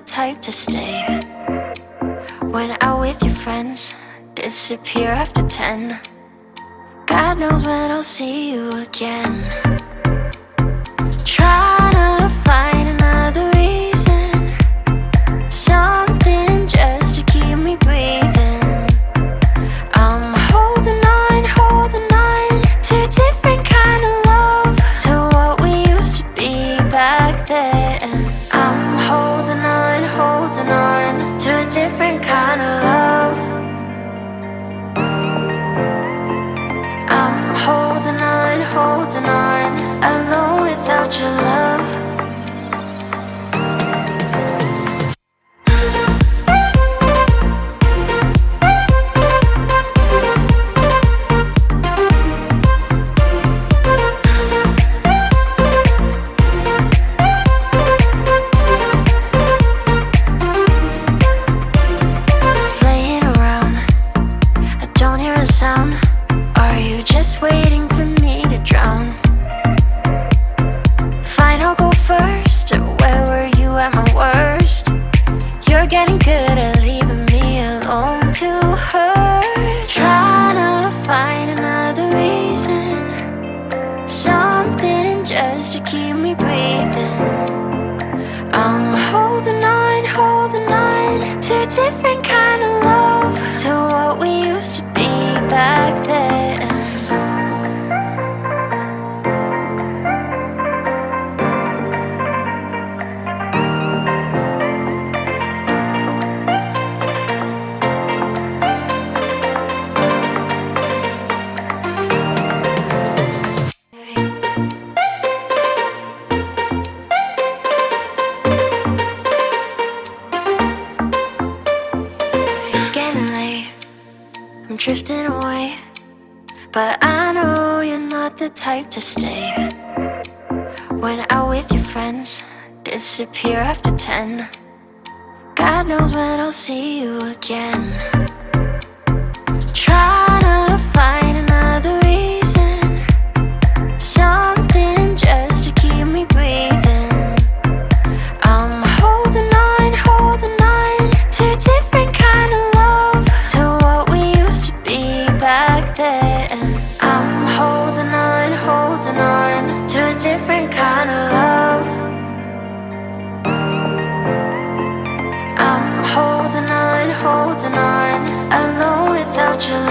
the type to stay. Went out with your friends, disappear after 10. God knows when I'll see you again. Try to find another reason, something just to keep me breathing. I'm holding on to a different kind of love, to what we used to be back then. I'm holding on to a different kind of love. I'm holding on, alone without your love. Playing around, I don't hear a sound. Are you just waiting for me to drown? Fine, I'll go first. Where were you at my worst? You're getting good at leaving me alone to hurt. Trying to find another reason, something just to keep me breathing. I'm holding on to a different kind of love, to what we used to be back then. It's getting late, I'm drifting away, but I know you're not the type to stay. Went out with your friends, disappear after 10. God knows when I'll see you again. Try to find another reason, something just to keep me breathing. I'm holding on to a different kind of love, to what we used to be back then. I'm holding on to a different kind of love. I'm holding on, alone without your love.